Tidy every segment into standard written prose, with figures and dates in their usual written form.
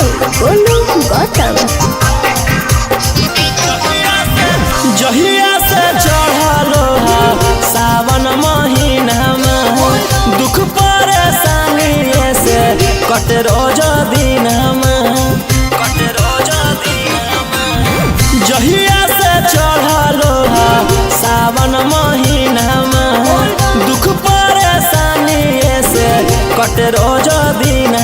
by Golu Gautam। जहिया से चढ़लो सावन महीना में दुख परेशानी से कट रोज दिन जहिया से चढ़लो सावन महीना में दुख परेशानी से कट रोज दिन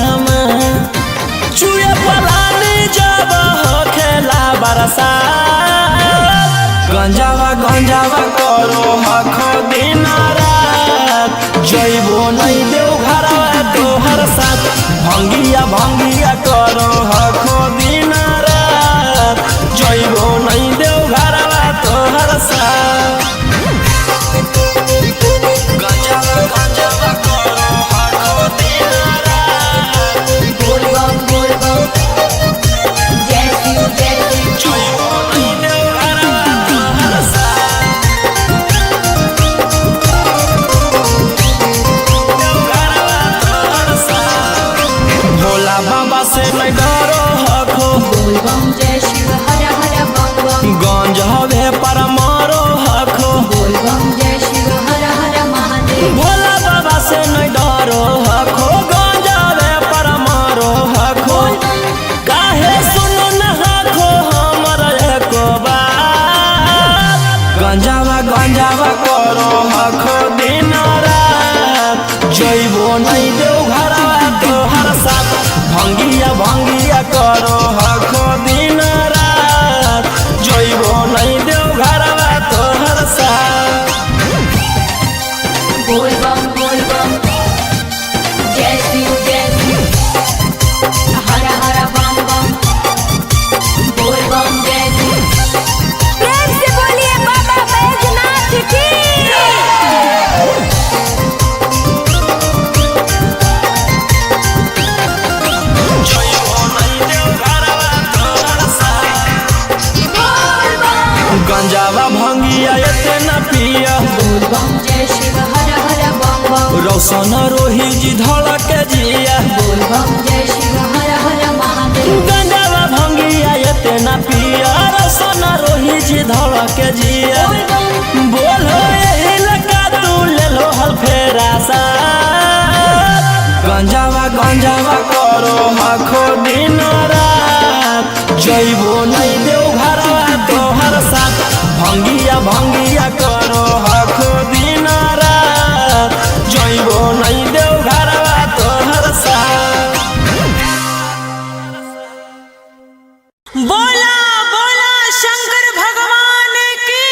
चुए पलानी जब हो खेला बरसा गंजावा गंजावा करो हखो दिन रात जइबो नहीं देव घरवा तोहर साथ भंगिया भंगिया करो हखो दिन रात जइबो नहीं देव घरवा तोहर साथ गंजावा गंजावा करो हखो दिन रात बोल बम जय शिव जइबो नहीं देव घरवा तोहर साथ भोला बाबा से नहीं डरो हखो बोल बम जय शिव हर हर बम बम गंज हवे पर मारो हखो बोल बम जय शिव हर हर महादेव भोला बाबा से नहीं डरो हखो गंज हवे पर मारो हखो काहे सुनो न हखो हमर एको बात गंजावा गंजावा करो हखो दिन रात जइबो नहीं देव घरवा तोहर साथ भंगिया भंगिया करो हखो दिन रात जइबो नहीं देव घरवा तोहर साथ बोल बम जय शिव हर हर बम बम बोल बम जय शिव प्रेम से बोलिए बाबा बैजनाथ की। जइबो नहीं देव घरवा तोहर साथ गंजावा भंगिया एते न पिया बोल बम जय शिव हर हर बम बम रौशन रोही जी धड़क जिया बोल बम जय शिव हर हर महादेव गंजावा भंगिया एते न पिया रौशन रोही जी धड़क जिया बोलो यही लगा तू ले लो हल फेरा सा गंजावा गंजावा करो हखो दिन रात जइबो नहीं देव घरवा तोहर साथ भंगिया भंगिया करो हखो दिन रात जइबो नहीं देव घरवा तोहर साथ बोला बोला शंकर भगवान की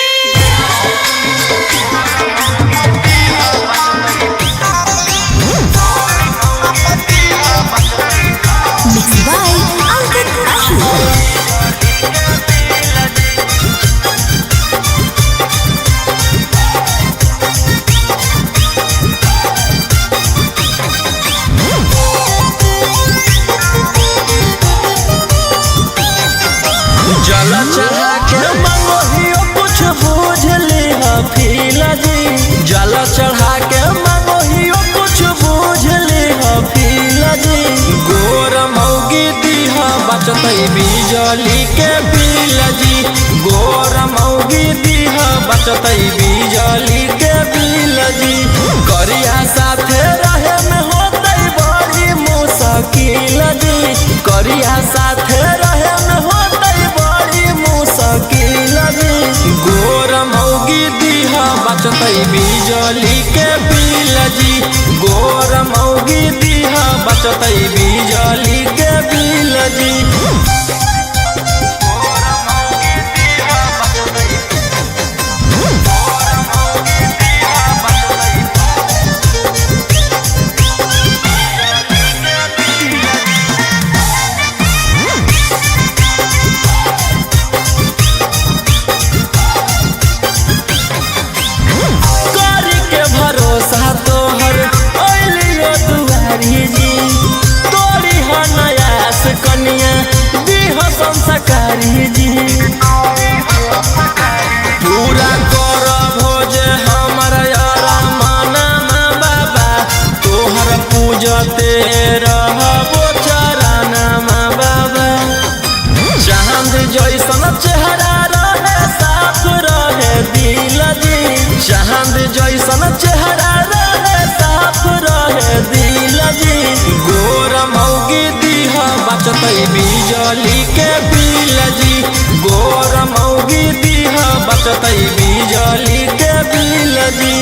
Mixed by Ankit Ashur। जल चढ़ा के मंगोहियो कुछ बूझ ली फील जी जल चढ़ा के मंगोहियो कुछ बूझ ली फील जी गोर मौगी दीहा बचतै बिजली के बिल जी गोर मौगी दीहा बचतै बिजली के बिल जी करिया साथे रहे में होतै बड़ी मुश्किल जी करिया साथे रहे में होतै बड़ी मुश्किल जी गोर मौगी दीहा बचतै बिजली के बिल जी गोर मौगी दीहा बचतै बिजली के बिल जी करी के भरोसा तोहर ओइलियो दुआरी जी तो जैसन चेहरा रहे साफ रहे दिल जी। गोर मौगी दीह बचतै बिजली के बिल जी। गोर मौगी दीह बचतै बिजली के बिल जी।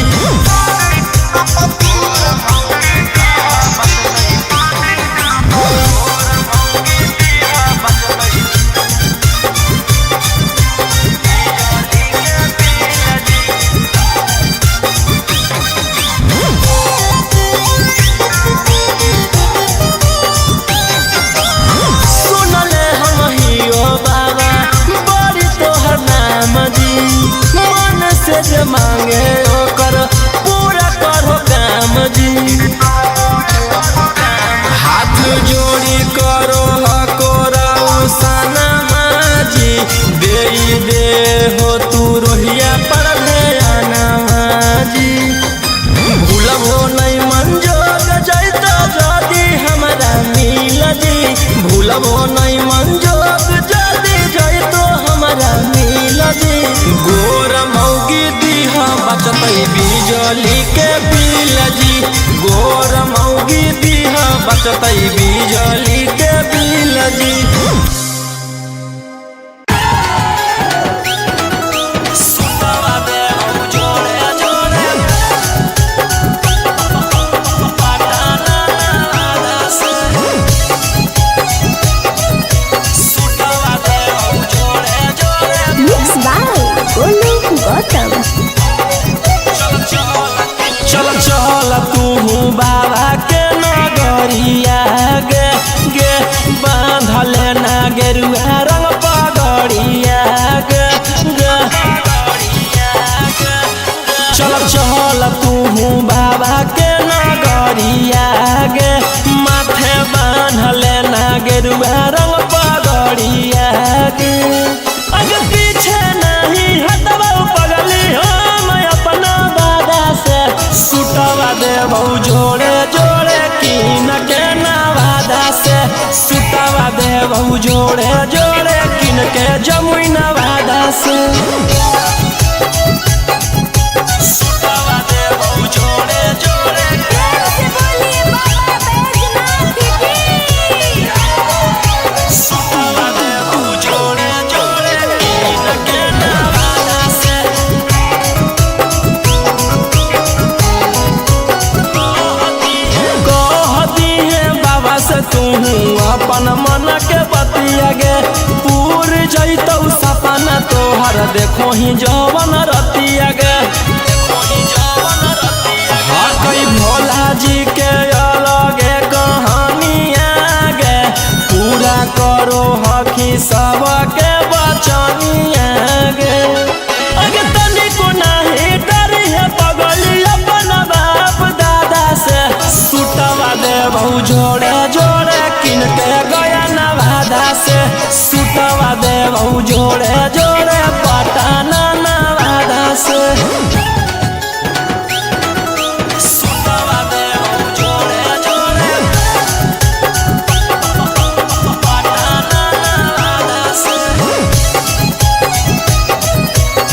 से मांगे ओकर पूरा करो काम जी। हाथ जोड़ी करो हकोरा सनमा जी। दे हो तू रोहिया पर ध्याना जी। भूलबो नहीं मंजोग जैतो जदी हमरा मिल जी। भूलबो नहीं मंजोग जदी जैतो हमरा मिल जी। गोर मौगी दीह बचतै बिजली के बिल जी। गोर मौगी दीह बचतै बिजली के बिल जी। चल चल तू बाबा के नगरिया गे गे बांधले ना गेरुआ रंग पगड़िया गे गे। चल चल तू बाबा के नगरिया गे माथे बांधले ना गेरुआ रंग पगड़िया गे। आगे पीछे नहीं हटबा पगली हम अपना दादा से। सुटवा देबौ जोड़े जोड़े कीन के नवादा से। सुटवा देबौ जोड़े जोड़े कीन के जमुई नवादा से। सुटवा देबौ जोड़े जोड़े सुटवा देबौ जोड़े जोड़े कीन के नवादा से। तू अपन मन के बतिया गे पूर जैतौ सपना तोहर। देखो ही जवन रतिया गे हकई भोला जी के अलगे कहानिया गे। पूरा करो हकी सबके बचनिया गे। अगे तनिको नहीं डरी है पगली अपन बाप दादा से। सुटवा देबौ जोड़े जोड़े किन के गया नवादा से। सुटवा देबौ जोड़े जोड़े पटना नवादा से। सुटवा देबौ जोड़े जोड़े पटना नवादा से।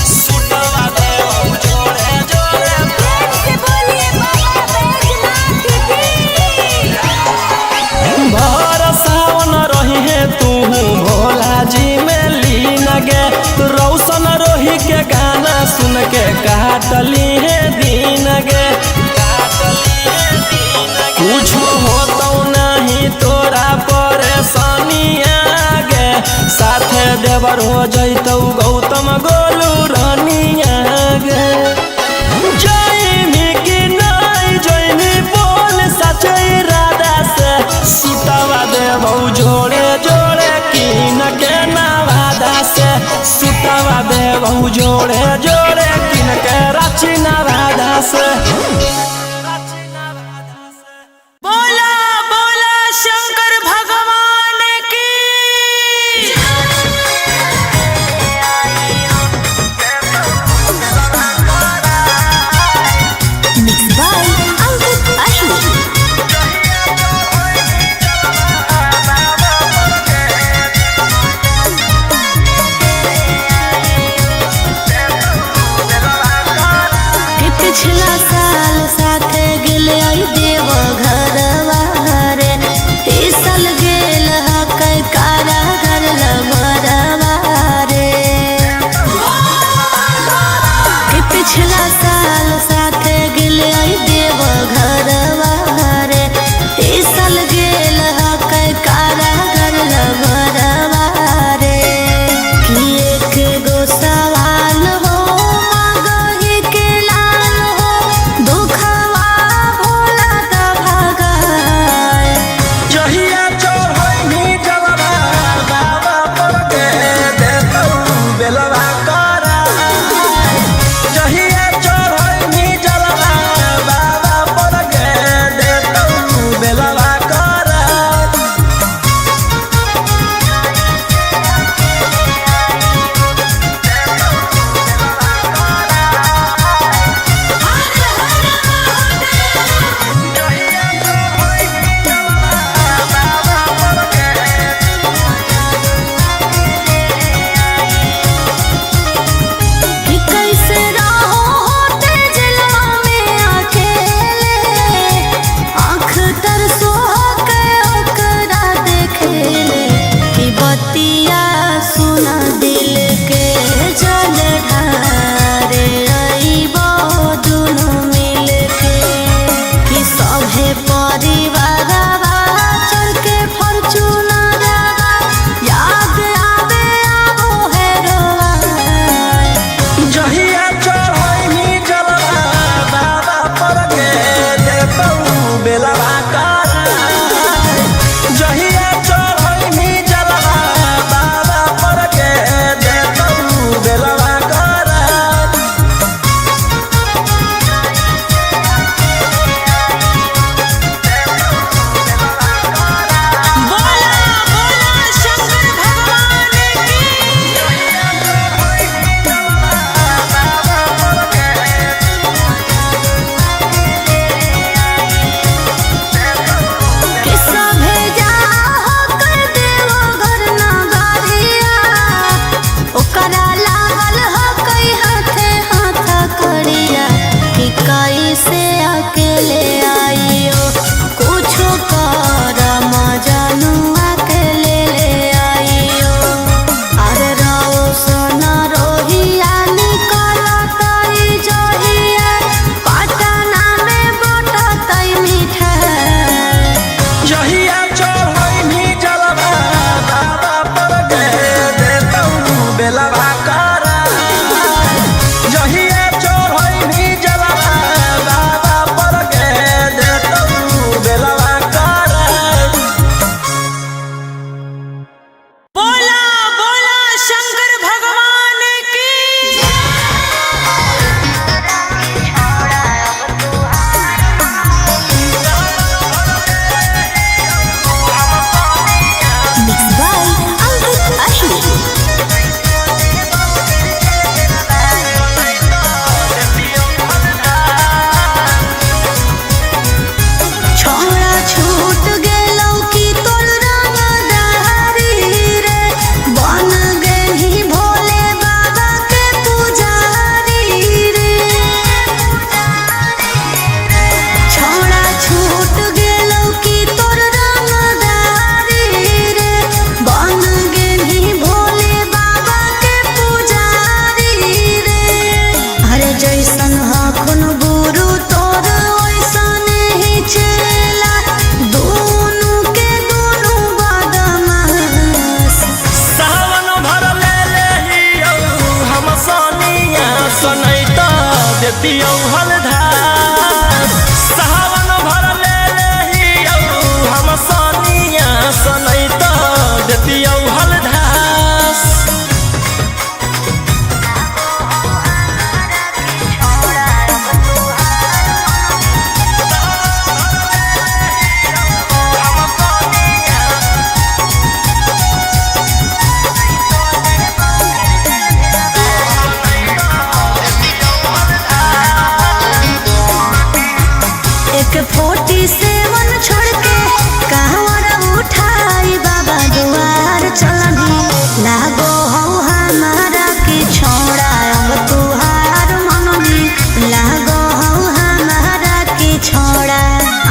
सुटवा देबौ जोड़े जोड़े भर सावन रही है तू भोला जी में लीन गे। रौशन रोही के गाना सुन के काटली है दिन गे। कुछ होतौ नहीं तोरा परेशानिया गे। साथे देवर हो जैतौ गौतम गोलू रानिया गे। जैमी की नहीं जैमी बोल सचे इरादा से। सुटवा देबौ जोड़े जोड़े कीन के नवादा से। सुटवा देबौ जोड़े जोड़े कीन के रांची नवादा से। बोला बोला शंकर भगवान की। Mixed by Ankit Ashwin. पिछले चढ़ैनी जलवा बाबा पर दे देतौ बेलवा करा जहिया चढ़ैनी जलवा बाबा पर दे देतौ बेलवा करा। बोला बोला शंकर भगवान की Mixed by Ankit Ashur. छोड़ा छूट गेलौ की तोर रंगदारी रे बन गेली भोले बाबा के पुजारी रे छोड़ा छूट गेलौ की तोर रंगदारी रे बन गेली भोले बाबा के पुजारी रे अरे जैसन हखुन गुरु तोर ओइसन ही चेला दोनों के दोनों बदमाश सावन भर ले लेहियौ हम सोनिया सनैता देतियौ हलधार सावन भर ले लेहियौ हम सोनिया सनैता देतियौ हलधार। एक 47 छोड़ के कहवर उठाई बाबा दुआर चलनी लागो हौ हमारा के छोड़ा अब तुहार मननी लागो हौ हमारा के छोड़ा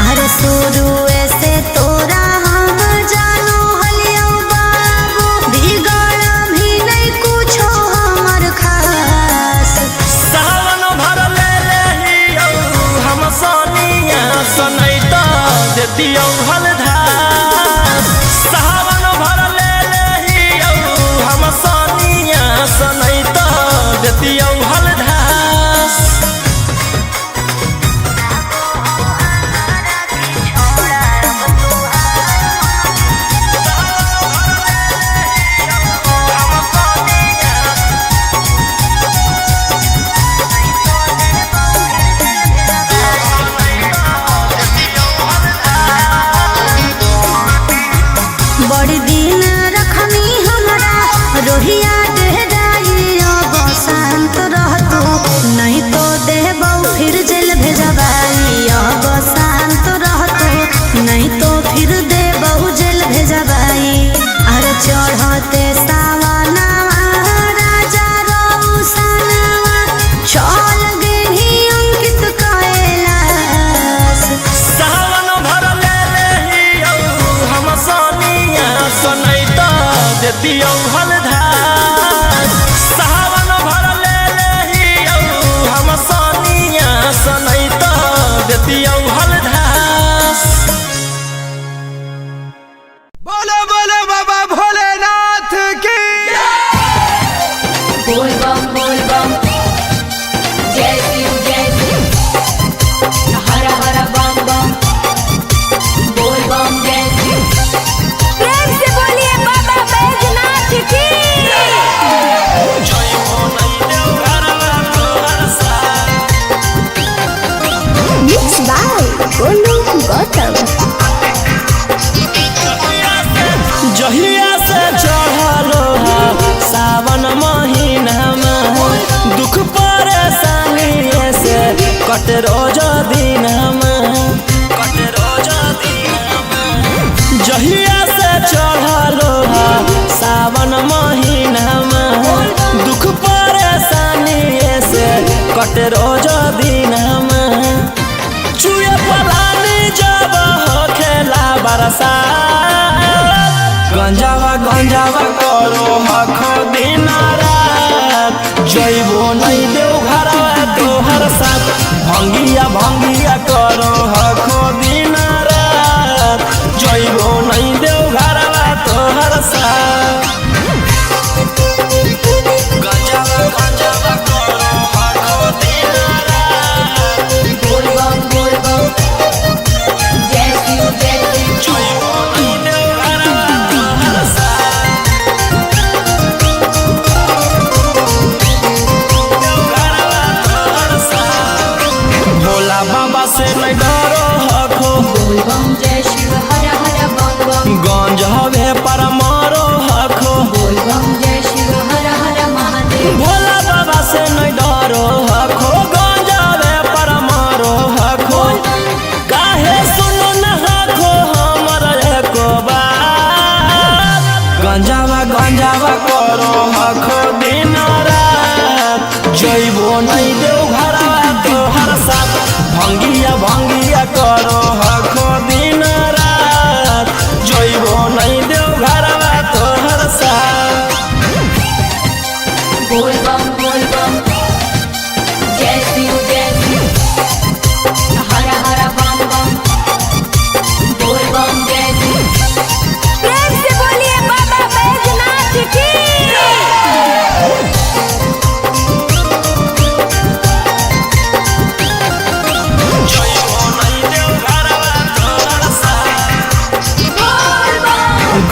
अरे शुरू से तोरा हम जानो हलियो बाबू बिगड़ भी नहीं कुछो हमर खास सावन भर ले लेहियौ हम सोनिया सनैता देतियौ हलधार सावन भर ले लेहियौ हम सोनिया सनैता देतियौ हलधार। बड़ी दिन रखनी हमरा रोहिया डेहराई अब शांत रहतू नहीं तो देबौ फिर जेल भेजबाई अब शांत रहतू नहीं तो फिर देबौ जेल भेजबाई अरे चढ़ते सावनवा राजा रौसनवा चल गेली अंकित कैलाश सावन भर ले लेहियौ हम सोनिया सनैता देतियौ हलधार सावन भर ले लेहियौ हम सोनिया सनैता देतियौ हलधार। बोलो बोलो बाबा भोलेनाथ की बोल बम जय शिव हर हर बम बम बोल बम जय शिव प्रेम से बोलिए बाबा बैजनाथ की जय हो नहीं देव घरवा तोहर साथ मिक्स बाय गोलू गौतम जहिया से चढ़लो सावन महीनामा दुख परेशानी से कट रोज दिनमा जहिया से चढ़लो सावन महीनामा दुख परेशानी से कट रोज दिनमा चुए पलानी जब हो खेला बरसा गंजावा करो हखो दिन रात जइबो नहीं देव घरवा तोहर साथ भंगिया करो हखो दिन रात जइबो नहीं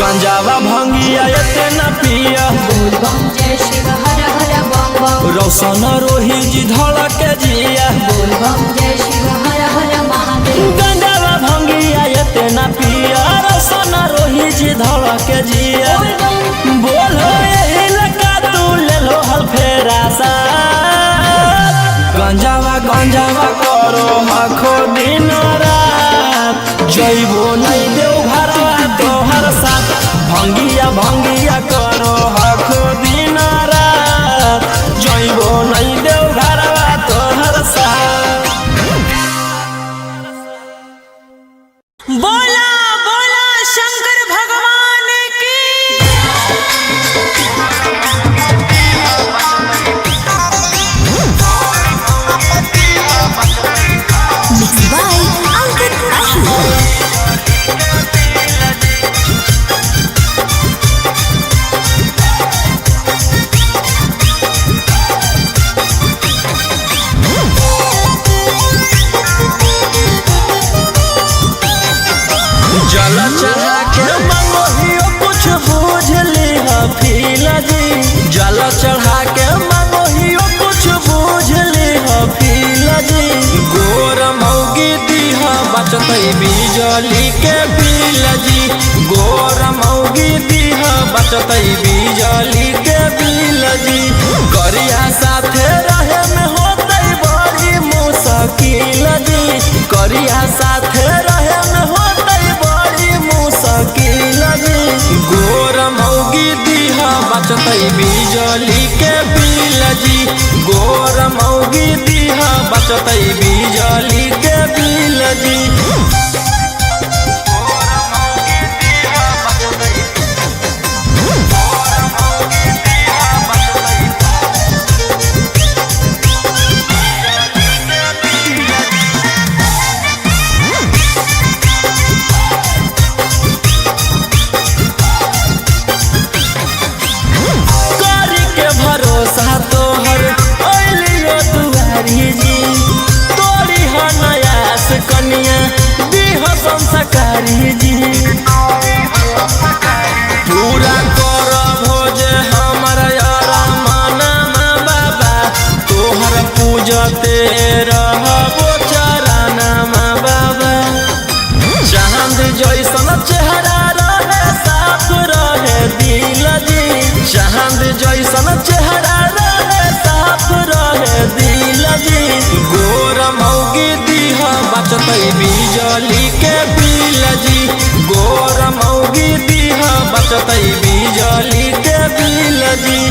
गंजावा भंगिया एते न पिया बोल बम जय शिव हर हर बम बम रोशन रोही जी धड़क जिया बोल बम जय शिव हर हर महादेव गंजावा भंगिया एते न पिया रोशन रोही जी धड़क जिया बोल बम बोलो यही लगा तू ले लो हल फेरा सा गंजावा करो आखो दिन रात जइबो नहीं देव घरवा तोहर साथ भंगिया करो आखो दिन रात जइबो नहीं देव घरवा तोहर साथ। बोला बोला शंकर भगवान की Mixed by Ankit Ahu। जल चढ़ा के मंगोहियो कुछ बूझ ली फील जी जल चढ़ा के मंगोहियो कुछ बूझ ली फील जी गोर मौगी दीहा बचतई बिजली के बिल जी गोर मौगी दीहा बचतई बिजली के बिल जी करिया साथे रहे में होतई बड़ी मुश्किल जी करिया साथे रहे में होतई बड़ी मुश्किल जी गोर मौगी दीहा बचतई बिजली के बिल जी गोर मौगी दीहा बचतई बिजली के बिल जी करी के भरोसा तोहर अइलियो दुआरी जी तोरी ह नयास कनिया दीह संस्कारी जी पूरा कर भोज हमर यारा माना बाबा तोहर पूजते रहबो चराना बाबा चांद जैसन चेहरा रहे साफ रहे दिल जी चांद जैसन चेहरा रहे साफ रहे दिल जी गोर मौगी दीहा बचतई बिजली के बिल जी गोर मौगी दीहा बचतई बिजली के बिल जी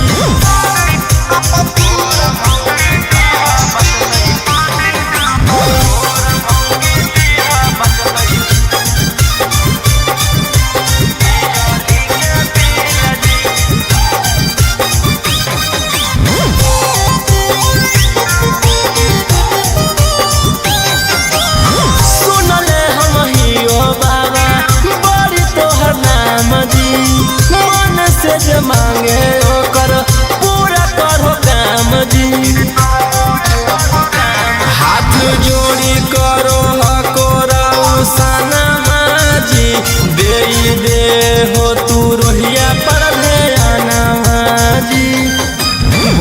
सुनले हम हियो बाबा बड़ी तोहर नाम जी मन से जे मांगे ओकर पूरा करो काम जी हाथ जोड़ी करो हकोरा सनमा जी दे हो तू रोहिया पर ध्याना जी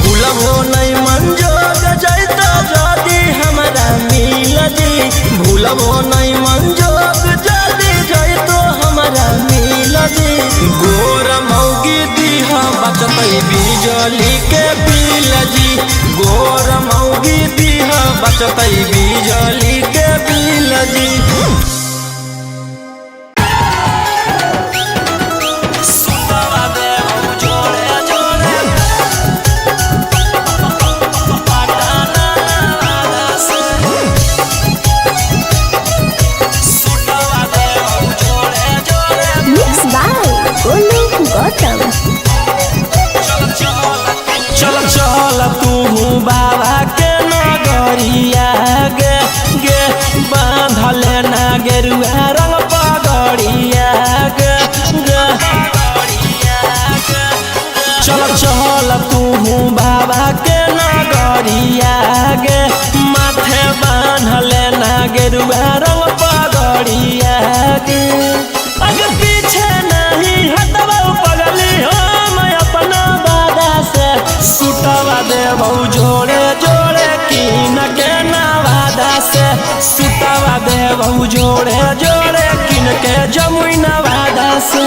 भूलबो नहीं मंजोग जैता जदी हमरा मिल जी भूलबो नहीं मंजोग जदी जैतो हमरा मिल जी गोर मौगी दीहा बचतई बिजली के बिल जी गोर मौगी दीहा बचतई बिजली के बिल जी सुतवा देव जोड़े जोड़े पटाना से सुतवा देव जोड़े जोड़े Mixed by Golu Gautam। चल चल तू बाबा के नगरिया गे गे बांधले ना गेरुआ रंग पगड़िया गे गे चल चल तू बाबा के नगरिया गे माथे बांधले ना गेरुआ रंग पगड़िया गे अगर पीछे नहीं हट जमुई नवादा से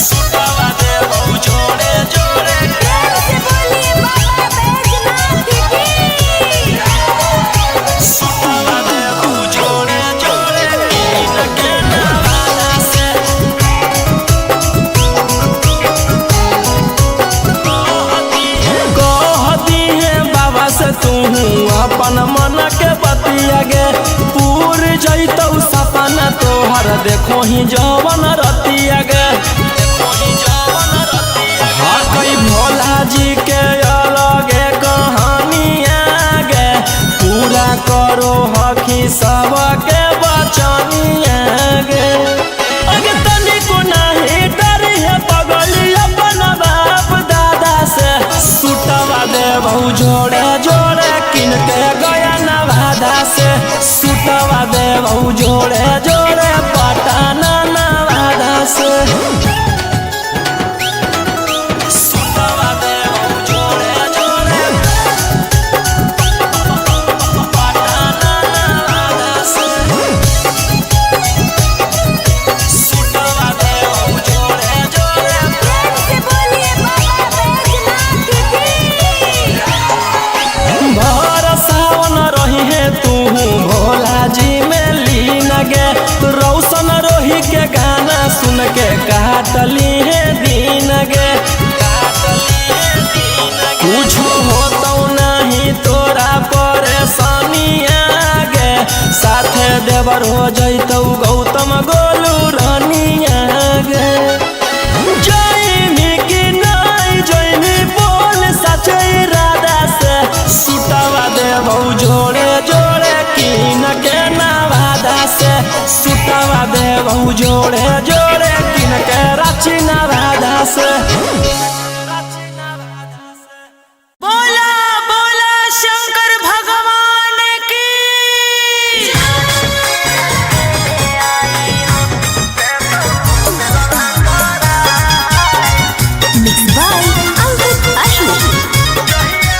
सुतवा देबो जोड़े जोड़े से बोलिए बाबा बैजनाथ की सुतवा देबो जोड़े जोड़े के नवादा से कहती है बाबा से तू अपन मन के बतिया गे पूर जैतौ सपना तोहर देखो ही जवन रतिया गे हकई भोला जी के अलगे कहानिया गे पूरा करो हकी सबके बचनिया गे अगे तनिको नाही डरी है पगली अपन बाप दादा से सुतवा देबो जोड़े जोड़े किन के गया नवादा से सुतवा देबो जोड़े जोड़े पटना नवादा से सुतवा देबो जोड़े जोड़े पटना नवादा से सुतवा देबो जोड़े जोड़े से बोलिए बाबा बैजनाथ की भर सावन रही है तू भोला जी में लीन गे रौशन रोही के गाना सुन के काटली है दिन गे कुछ होतो नहीं तोरा परेशानिया गे साथे देवर हो जैतौ गौतम गोलू रानिया गे जयमी की नहीं जयमी बोल सचे इरादा से सुतवा देबो जोड़े जोड़े किन के नवादा से सुतवा देबो जोड़े जोड़े किन के रांची नवादा से बोला बोला शंकर भगवान की मिक्स बाय अंकित अशोक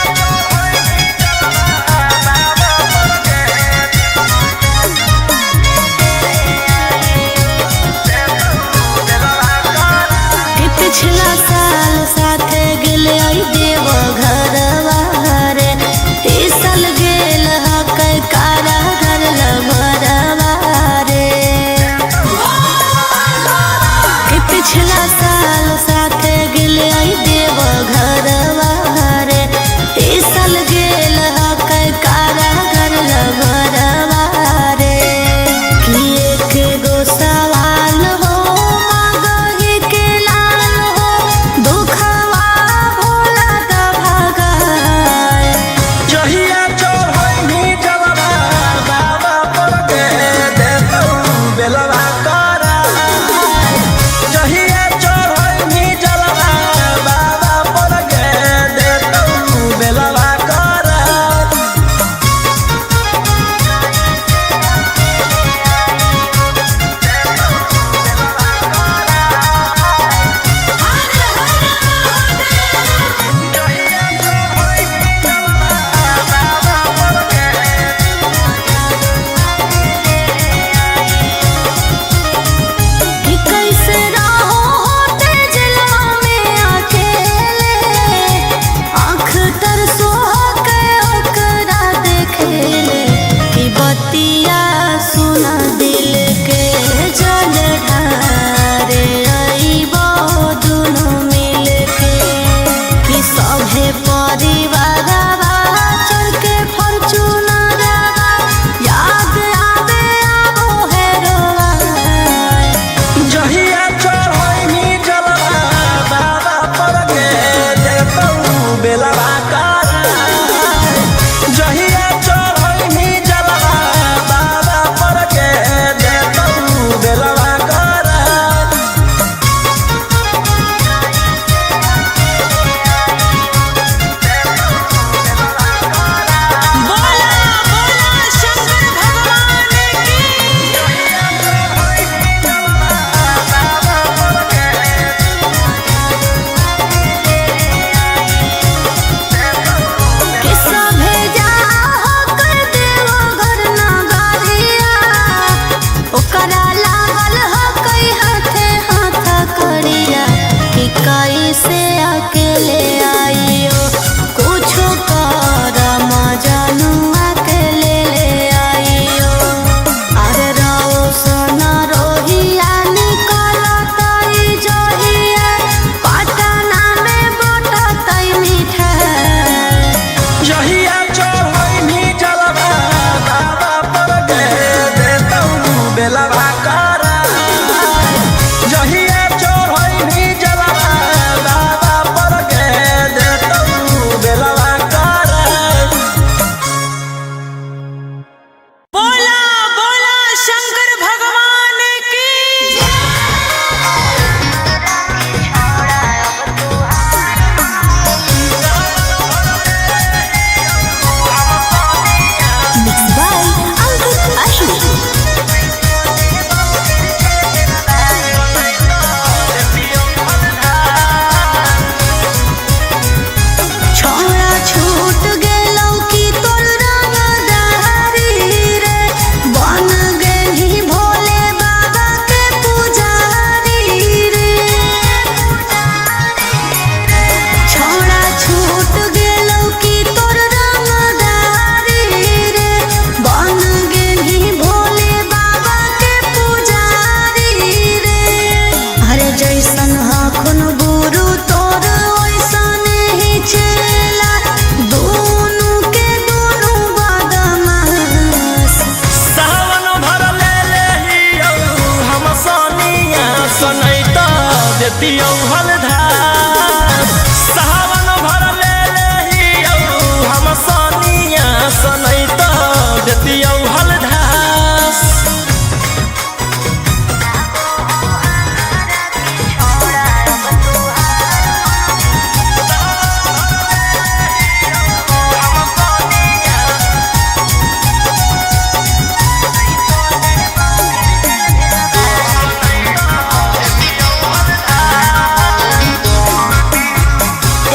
सनई तो देती हलधार सावन भर ले लेही हम सनिया सनई तो देती हलधार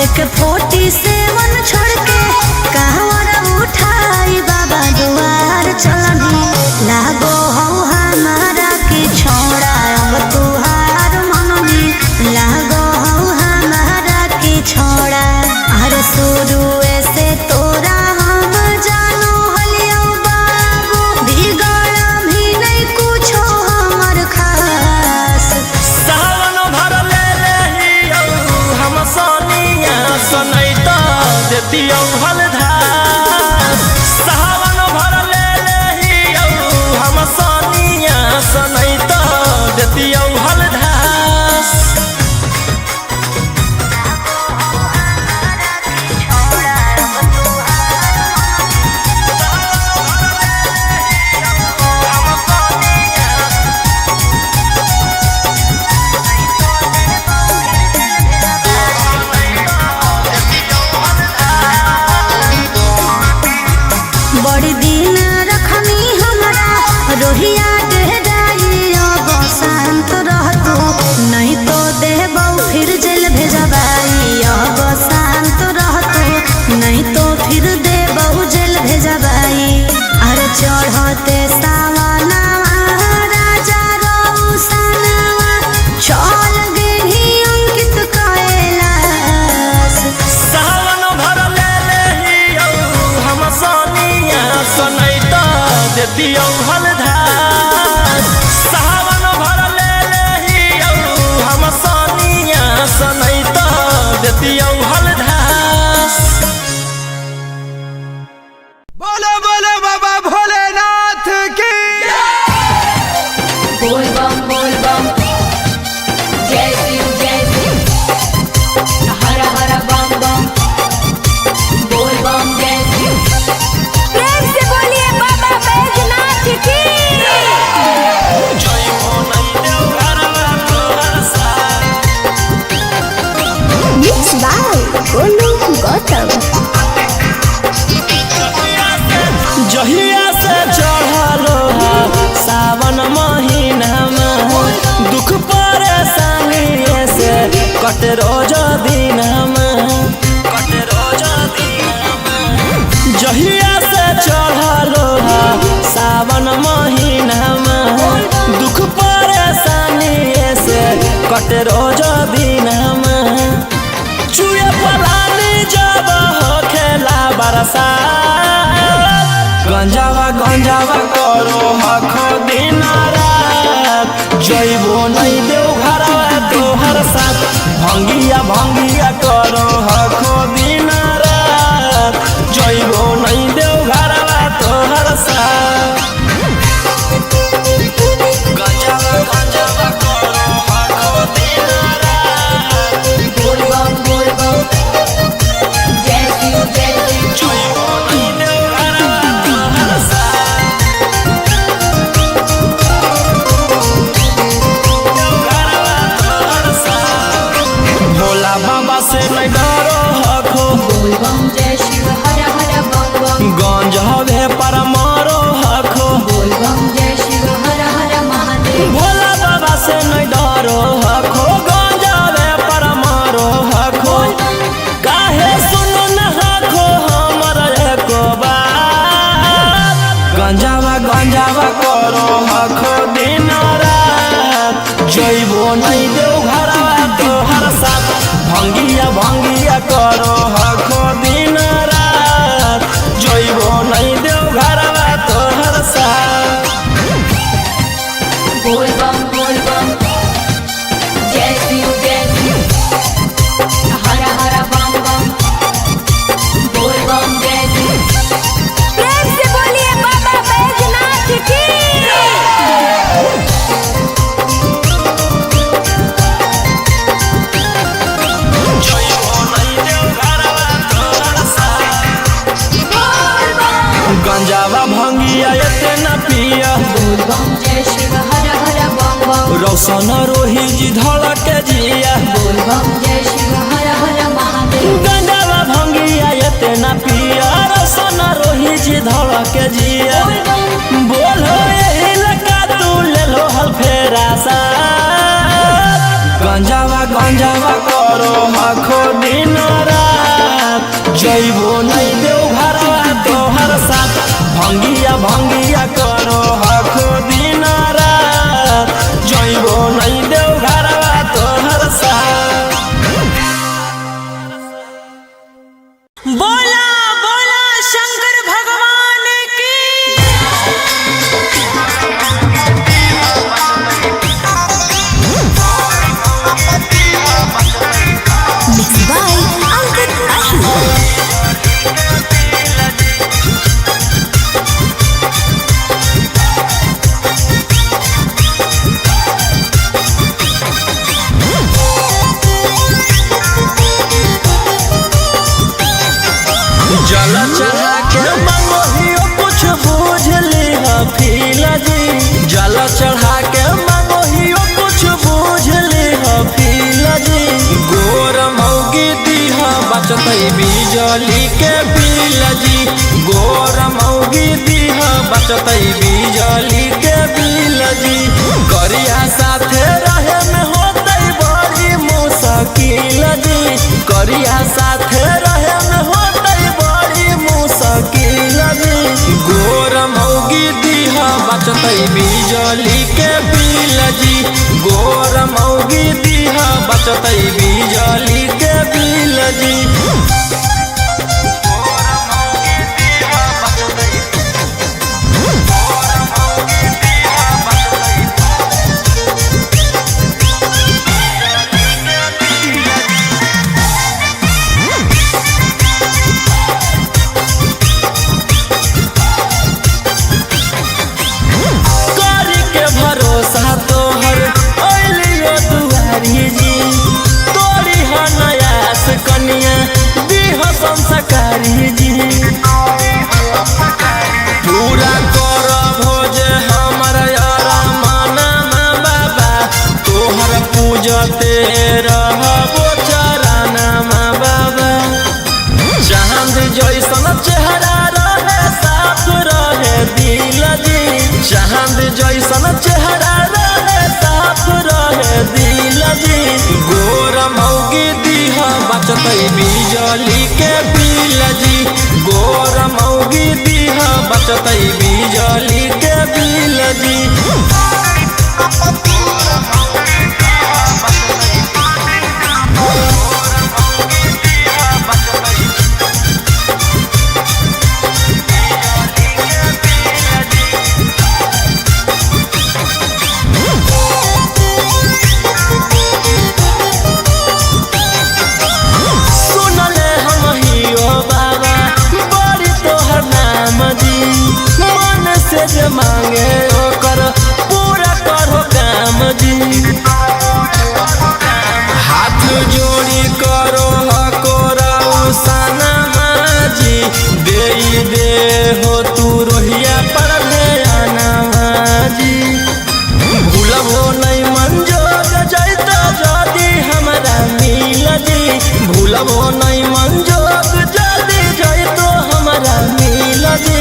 एक 47 छोड़ के कहवर उठाई बाबा दुआर चलनी लागो हो हमारा के छोड़ा अब तुहार मननी लागो हो हमारा के छोड़ा हर शुरू से तोरा हम जानो हलियो बाबू बिगड़ भी नहीं कुछो हमर खास सावन भर ले लेही हम सनिया सनई तो देती हलधार सावन भर ले लेही हम सनिया सनई तो देती हलधार बड़ी दिन रखनी हमरा रोहिया डेराई अब शांत रहतू नहीं तो देबौ फिर जेल भेजबाई अब शांत रहतू नहीं तो फिर देबौ जेल भेजबाई अरे चढ़ते सावनवा राजा रौसनवा चल गेली अंकित कैलाश सावन भर ले लेही हम सनिया सनई तो देती हलधार सावन भर ले लेही हम सनिया सनई तो देती हलधार बोलो बोलो बाबा भोलेनाथ की बोल बम जय शिव हर हर बम बम बोल बम जय शिव प्रेम से बोलिए बाबा बैजनाथ की जय हो नहीं देव घरवा तोहर साथ मिक्स बाय गोलू गौतम जहिया से चढ़लो सावन महीना में दुख परेशानी से कट रोज दिन जहिया से चढ़लो सावन महीना में दुख परेशानी से कट रोज दिन चुए पलानी जब हो खेला बरसात गंजावा करो हखो दिन रात जइबो नहीं देव घरवा तोहर साथ भंगिया करो हखो दिन रात जइबो नहीं देव घरवा तोहर साथ गंजावा करो हखो दिन रात बोल बम जय शिव जइबो नहीं देव घरवा तोहर साथ भोला बाबा से नहीं डरो हखो बोल बम जय शिव हर हर बम गंज हवे पर मारो हखो बोल बम जय शिव हर हर महादेव भोला बाबा से नहीं डरो हखो गंज हवे पर मारो हखो काहे सुनो न हखो हमर एको बात गंजावा करो हखो दिन रात जइबो नहीं देव घरवा तोहर साथ भंगिया करो हखो दिन रात जइबो नहीं देव घरवा तोहर साथ बोल बम जय शिव हर हर बम बोल बम जय शिव प्रेम से बोलिए बाबा बैजनाथ की रोशन रोही जी धड़क जिया बोल बम जय शिव हर हर महादेव गंजावा भंगिया इतना पिया रोशन रोही जी धड़क जिया बोल बम बोलो यही लगा तू ले लो हल फेरा सा गंजावा गंजावा करो हखो दिन रात जइबो नहीं देव घरवा तोहर साथ भंगिया भंगिया करो हखो दिन रात जइबो नहीं देव घरवा तोहर साथ। बोला बोला शंकर भगवान की Mixed by Ankit Ashu। जल चढ़ा के मंगोहियो कुछ बूझ लिहा फीला जी जल चढ़ा के मंगोहियो कुछ बूझ लिहा फीला जी गोर मौगी दीहा बचतई बिजली के बिल जी गोर मौगी दीहा बचतई बिजली के बिल जी करिया साथे रहे में होतई बड़ी मुश्किल जी करिया साथे रहे में होतई बड़ी मुश्किल जी गोर मौगी दीहा बचतई बिजली के बिल जी गोर मौगी दीहा बचतई बिजली के बिल जी करी के भरोसा तोहर ओलियो दुआरी जी तोरी ह नयास कनिया दीह संस्कारी जी पूरा कर भोज हमर यारा माना बाबा तोहर पूजते रहबो चराना बाबा चांद जैसन चेहरा रहे साफ रहे दिल जी चांद जैसन चेहरा रहे साफ रहे दिल जी गोर मौगी दीहा बचतई बिजली के बिल जी गोर मौगी दीहा बचतई बिजली के बिल जी सुनले हम हियो बाबा बड़ी तोहर नाम जी मन से जे मांगे ओकर पूरा करो काम जी हाथ जोड़ी करो हको रौसना जी दे हो तू रोहिया पर ध्याना जी भूलबो नहीं मंजोर जैता जदी हमरा मिल जी भूलबो नहीं मंजोर जदी जैतो हमरा मिल जी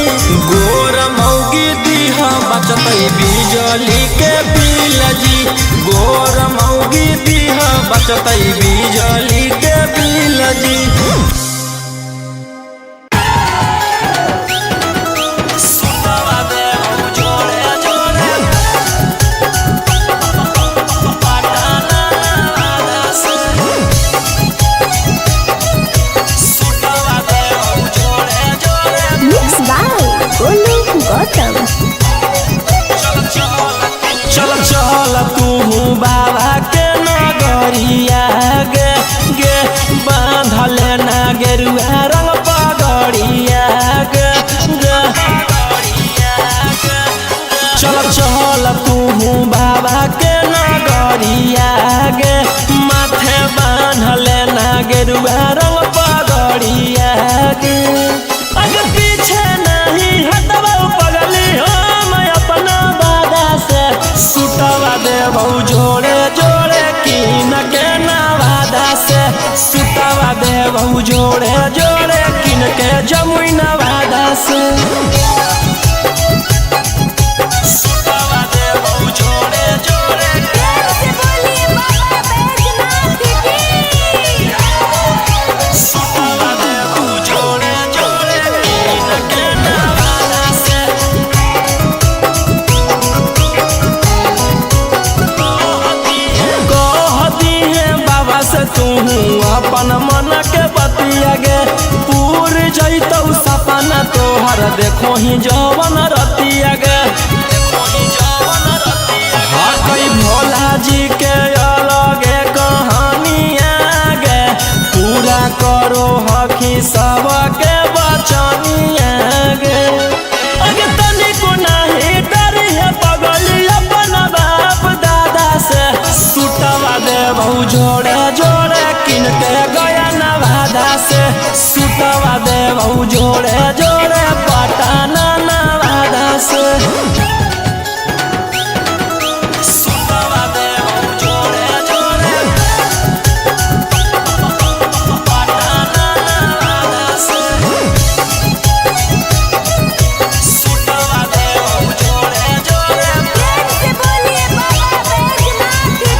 गोर मौगी दीहा बचतई बिजली के बिल जी गोर मौगी दीहा बचतई बिजली के बिल जी सुनवा दे जोड़े जोड़े Mixed by Golu Gautam। चल चल तू बाबा के नगरिया गे गे बांधले ना गेरुआ रंग पगड़िया गे गे चल चल तू बाबा के नगरिया गे माथे बांधले ना गेरुआ रंग पगड़िया गे अगर पीछे नहीं हटवा पगली हो मैं अपना बाबा से सुटवा दे देबौ जोड़े जोड़े किन के नवादा से सुतवा देबौ जोड़े जोड़े किन के जमुई नवादा से सुतवा देबौ जोड़े जोड़े से बोलिए बाबा बैजनाथ की सुतवा देबौ जोड़े जोड़े किन के नवादा से कहती है बाबा से तू अपन मन के बतिया गे पूर जैतौ सपना तोहर देखो ही जवन रतिया गे हकई भोला जी के अलगे कहानिया गे पूरा करो हकी सबके बचनिया गे अगे तनिको नाही डरी है पगली अपन बाप दादा से सुतवा देबौ जोड़े जोड़े किन के गया नवादा से सुतवा देबौ जोड़े जोड़े पटना नवादा से सुतवा देबौ जोड़े जोड़े पटना नवादा से सुतवा देबौ जोड़े जोड़े से बोलिए बाबा बैजनाथ की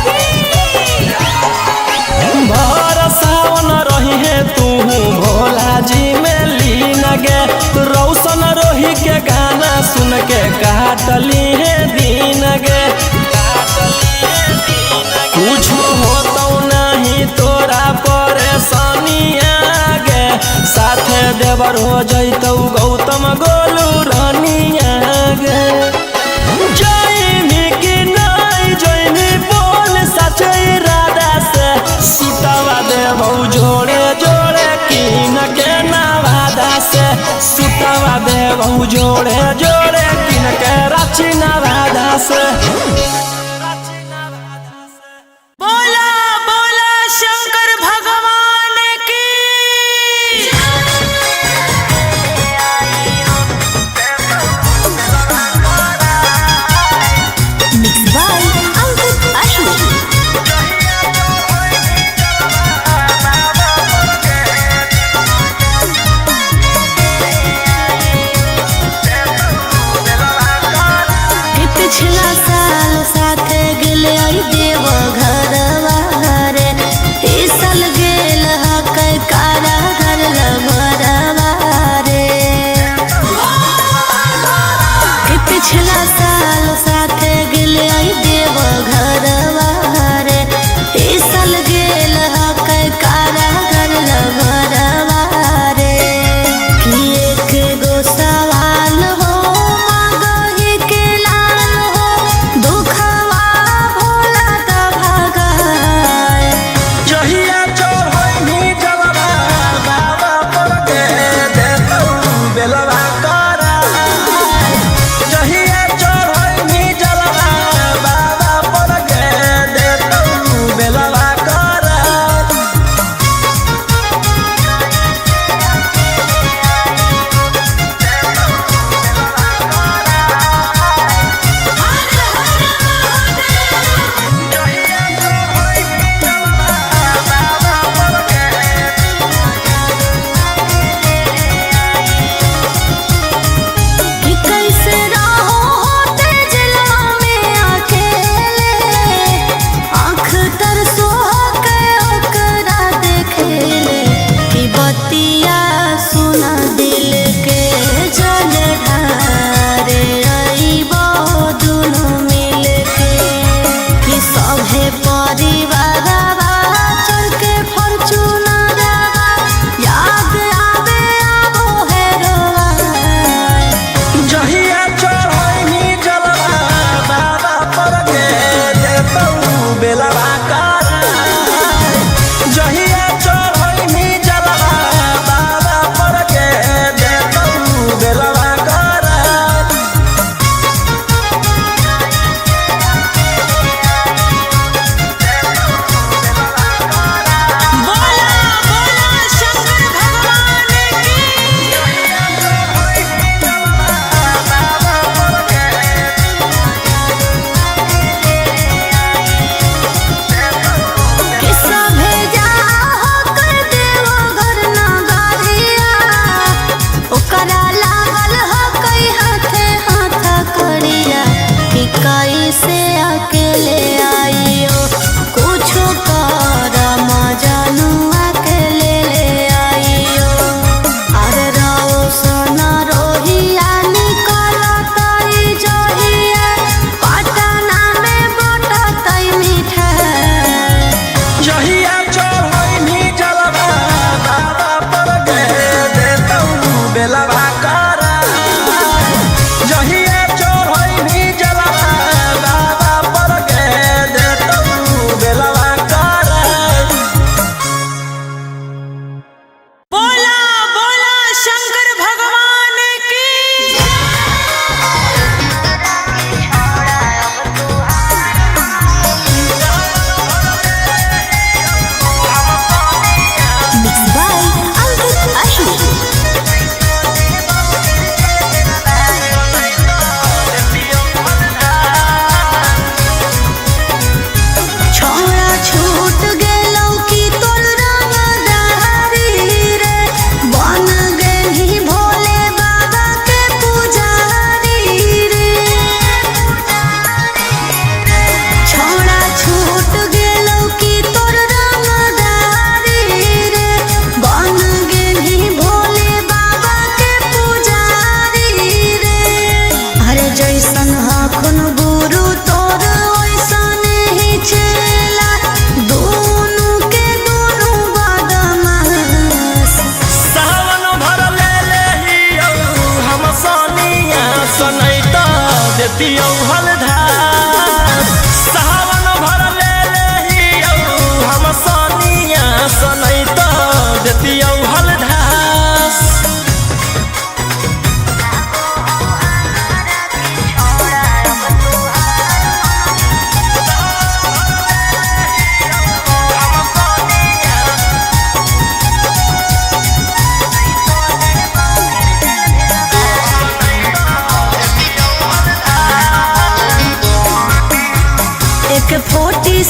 भर सावन रही है तू भोला जी में लीन गे रौशन रोही के गाना सुन के काटली है दिन गे कुछ होतौ नहीं तोरा परेशानिया गे साथे देवर हो जैतौ गौतम गोलू रानिया गे जैमी कि नहीं जैमी बोल सचे इरादा से सुतवा देबौ जोड़े जोड़े किन के नवादा से सुतवा देबौ जोड़े जोड़े किन के रांची नवादा से बोला बोला शंकर भगवान की मिक्स बाय अंकित अशोक पिछला साल साथे गेले आई देव घरवा रे ई साल गेल हकै कारा घर लभरवा रे पिछला साल साथे गेले आई देव घरवा रे ई साल गेल हकै कारा घर लभरवा रे कि एक गो सवाल हो मांगहि के लाल हो दुखवा भोला दा भगाए जहिया चढ़ैनी जलवा बाबा पर के देतौ बेलवा करा जहिया चढ़ैनी जलवा बाबा पर के देतौ बेलवा करा कि कैसे रहो होते जिला में अकेले आँख तरसो के ओकरा देखेले कि बतिया सुना दिल के जल ढारे अइबो दुनू मिल के कि सभे परिवारवा चढ़ के फॉर्च्यूनरवा याद आवे आबो हेरोवा जहिया चढ़ैनी जलवा बाबा पर के देतौ बेलवा करा जहिया चढ़ैनी जलवा बाबा पर के देतौ बेलवा करा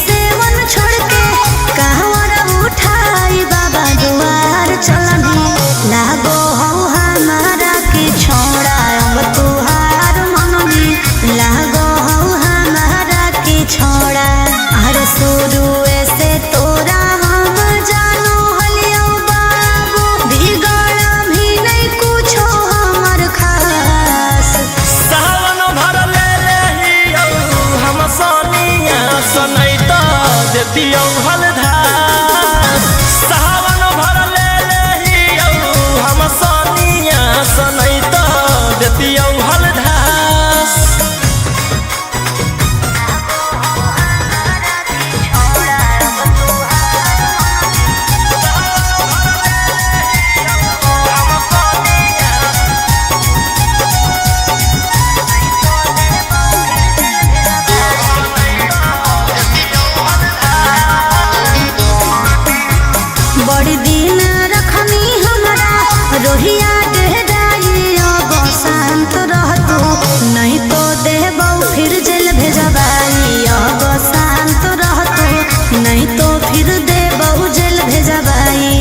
सेवन छोड़ के कहवर उठाई बाबा दुआर चलनी लागो हो हमारा के छोड़ा अब तुहार मननी लागो हो हमारा के छोड़ा अरे शुरू से तोरा हम जानो हलियो बाबू बिगड़ भी नहीं कुछो हमर खास सावन भर ले लेहियो हम सोनिया सनैता देतियो हलधास सावन भर ले लेहियो हम सोनिया सनैता देतियो हलधास बड़ी दिन रखनी हमरा रोहिया डेहराई अब शांत रहतू नहीं तो देबौ फिर जेल भेजबाई अब शांत रहतू नहीं तो फिर देबौ जेल भेजबाई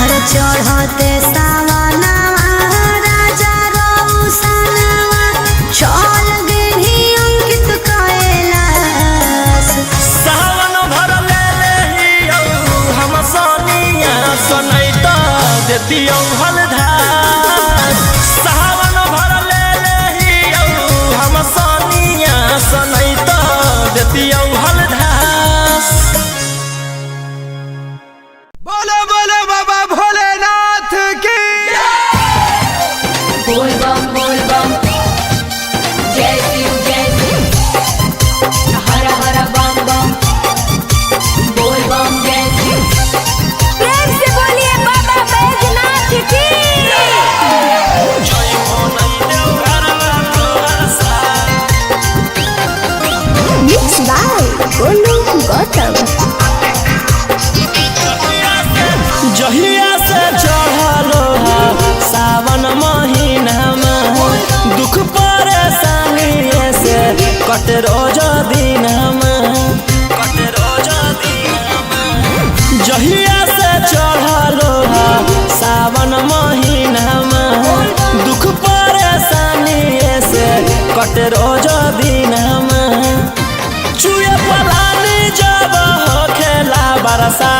अरे चढ़ते सावनवा राजा रौसनवा चल गेली अंकित कैलाश सावन भर ले लेहियो हम सोनिया सनैता देतियो हलधास सावन भर ले लेहियो हम सोनिया सनैता देतियो हलधास बोलो बोलो बाबा भोलेनाथ की बोल बम जय शिव हर हर बम बम बोल बम जय शिव प्रेम से बोलिए बाबा बैजनाथ की जय हो नहीं देव घरवा तोहर साथ Mixed by Golu Gautam. जहिया से चढ़लो सावन महीनामा दुख परेशानी से कट रोज दिनमा जहिया से चढ़लो सावन महीनामा दुख परेशानी से कट रोज दिनमा चुए पलानी जब हो खेला बरसा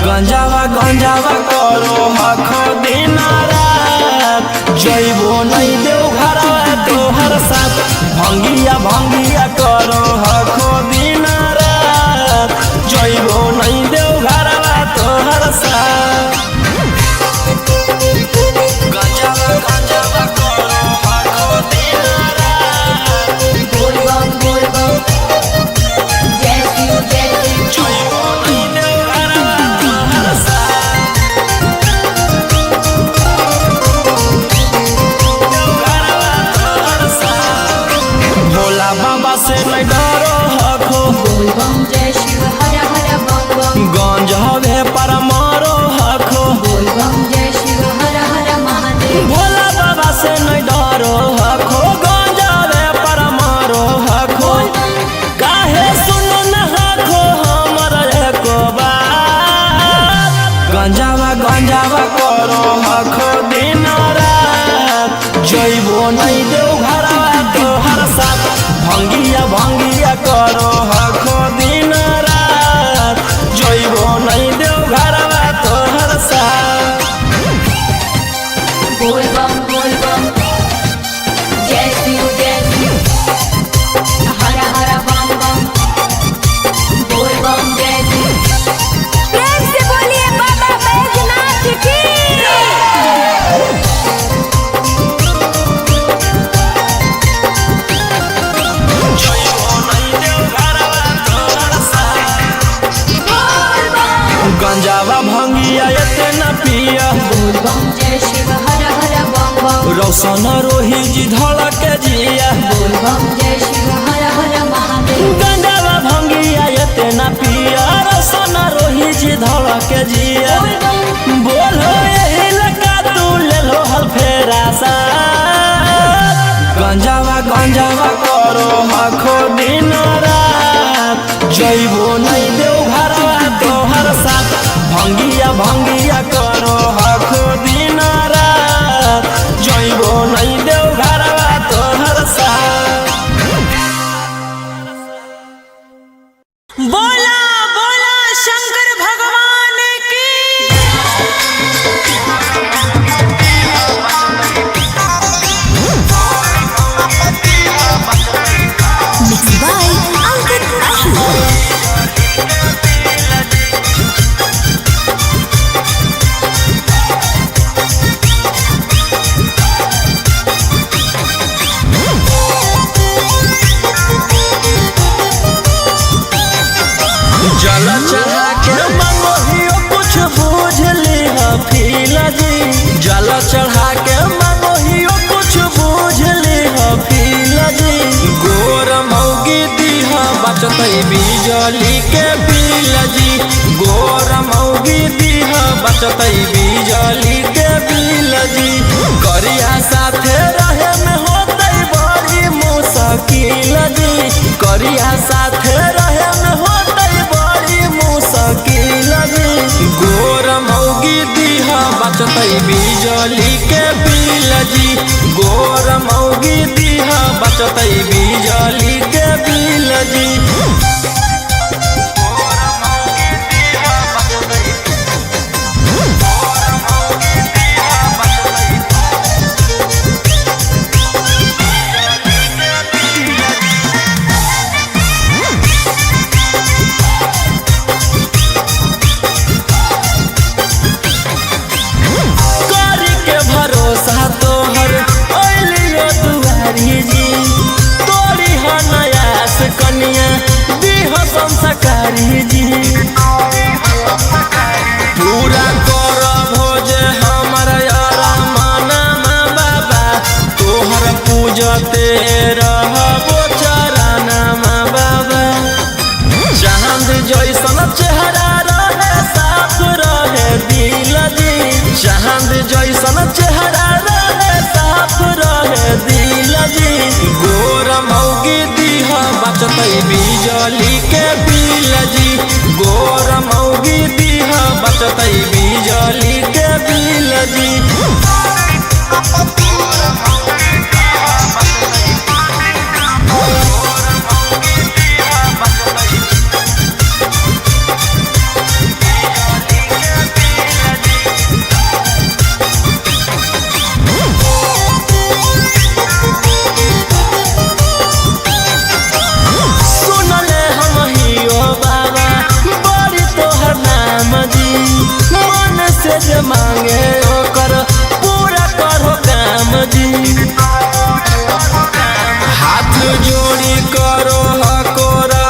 गंजावा करो हखो दिन रात जइबो नहीं देव घरवा तोहर साथ भंगिया करो हखो दिन रात जइबो नहीं देव घरवा तोहर साथ गंजावा करो हखो दिन रात बोल बम जय शिव जइबो नहीं देव घरवा तोहर साथ भोला बाबा से नहीं डरो हखो बोल बम जय शिव हर हर बम बम गंज हवे पर मारो हखो बोल बम जय शिव हर हर महादेव भोला बाबा से नहीं डरो हखो गंज हवे पर मारो हखो काहे सुनो न हखो हमर एको बात गंजावा करो हखो दिन रात जइबो नहीं देव घरवा तोहर साथ भंगिया करो हखो दिन रात जइबो नहीं देव घरवा तोहर साथ बोल बम जय शिव हर हर बम बम बोल बम जय शिव प्रेम से बोलिए बाबा बैजनाथ की जइबो नहीं देव घरवा तोहर साथ गंजावा भंगिया एते न पिया बोल बम जय शिव हर हर बम बम रौशन रोही जी धड़क जिया बोल बम जय शिव हर हर महादेव गंजावा भंगिया एते न पिया रौशन रोही जी धड़क जिया बोलो यही लगा तू ले लो हल फेरा सा गंजावा करो हखो दिन रात जइबो नहीं देव घरवा तोहर साथ भंगिया भंगिया करो हक दिन रात जइबो नहीं देव घरवा तोहर साथ। बोला बोला शंकर भगवान की। Mixed by Ankit Ahi। जल चढ़ा के मंगोहियो कुछ बूझ ली फील जी जल चढ़ा के मंगोहियो कुछ बूझ ली फील जी गोर मौगी दीहा बचत बिजली के बिल जी गोर मौगी दीहा बचत बिजली के बिल जी करिया साथे रहे में होते बड़ी मुश्किल जी करिया साथे रहे में होते मुश्किल जी गोर मौगी दीहा बचत बिजली के बिल जी गोर मौगी दीहा बचत बिजली के बिल जी। संस्कारी जी पूरा कर भोज हमर यारा माना बाबा तोहर पूजते रहबो चराना बाबा चांद जैसन चेहरा रहे साफ रहे दिल जी चांद जैसन चेहरा रहे साफ रहे दिल जी गोर मौगी दीहा बचत बिजली के बिल जी गोर मौगी दीहा बचत बिजली के बिल जी। मांगे ओकर पूरा करो काम जी हाथ जोड़ी करो हकोरा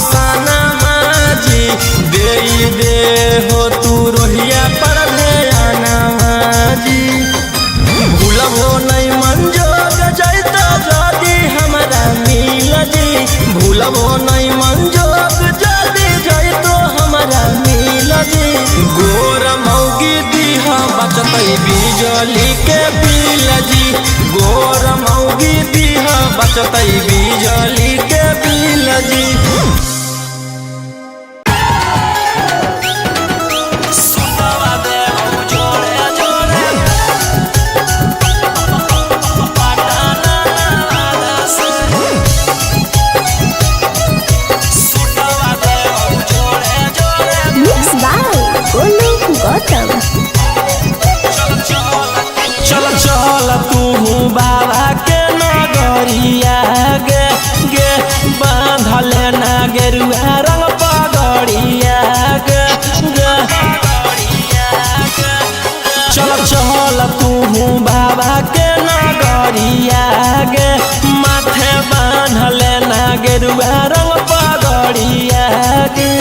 सना जी दे हो तू रोहिया पर ध्याना जी भूलबो नहीं मंजोग जैता जदी हमरा मिल जी भूलबो नहीं मंजोग जदी जैतो हमरा मिल जी गोर मौगी दीहा बचत बिजली के बिल जी गोर मौगी दीहा बचत बिजली के बिल जी। चल चल तू बाबा के नगरिया गे गे बांधले ना गेरुआ रंग पगड़िया गे गे चल चल तू बाबा के नगरिया गे माथे बांधले ना गेरुआ रंग पगड़िया गे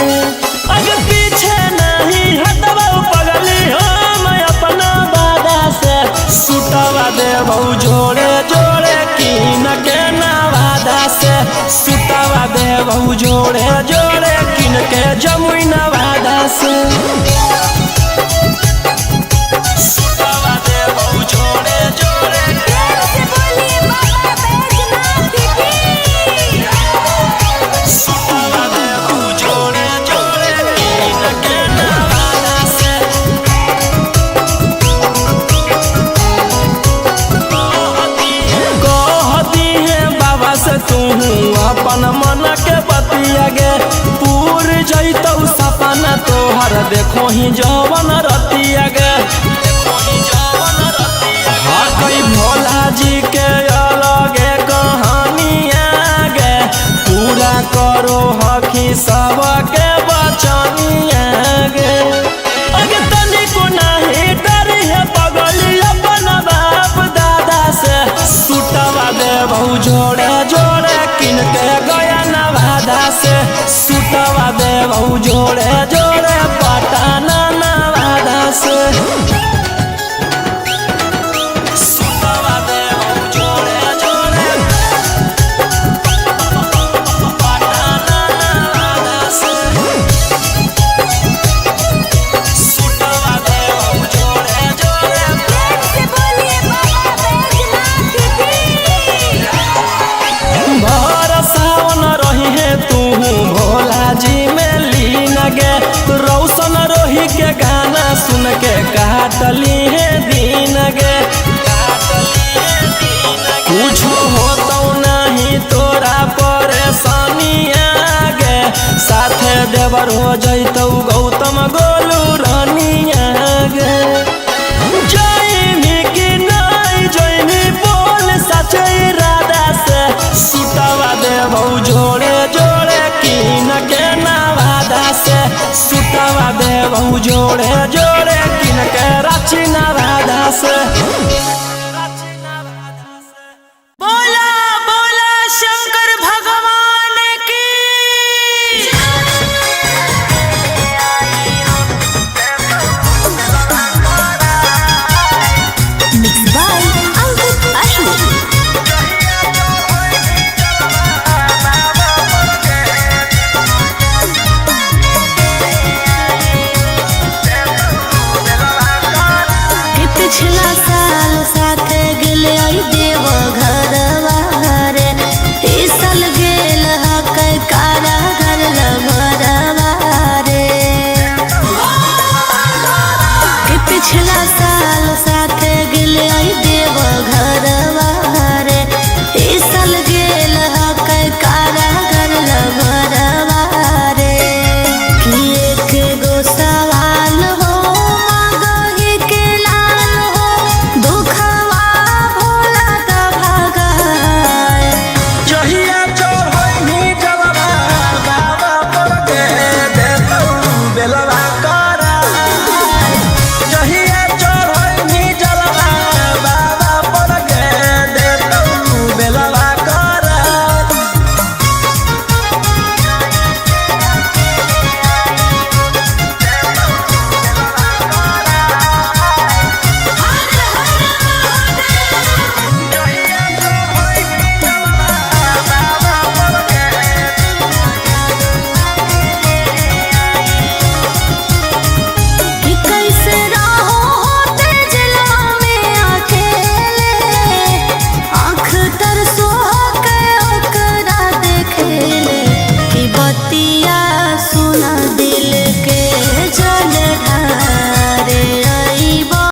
आगे पीछे नहीं हटवा पगली हम अपना बादा से सुटवा देबौ जोड़े जोड़े किन के नवादा से सुटवा देबौ जोड़े जोड़े किन के जमुई नवादा से सुटवा देबौ जोड़े जोड़े सुटवा देबौ देखो ही जवन रतिया गे हाँ कई भोला जी के अलगे कहानिया गे पूरा करो हकी सबके बचनिया गे अगे तनिको नहीं डरी है पगली अपन बाप दादा से सुटवा दे बहु जोड़े जोड़े किन के गया नवादा से सुटवा दे बहु जोड़े जोड़े पटना नवादा से सुटवा दे बहु जोड़े जोड़े पटना नवादा से सुटवा दे बहु जोड़े जोड़े से बोलिए बाबा बैजनाथ की भर सावन रही है तू भोला जी में लीन गे रौशन रोही के गाना सुन के काटली है दिन गे कुछ हो तो नहीं तोरा परेशानिया गे साथे देवर हो जैतौ गौतम गोलू रानिया गे जैमी कि नहीं जैमी बोल सचे इरादा से सुटवा दे बहु जोड़े जोड़े किन के नवादा से सुटवा दे बहु जोड़े जोड़े किन के रांची नवादा से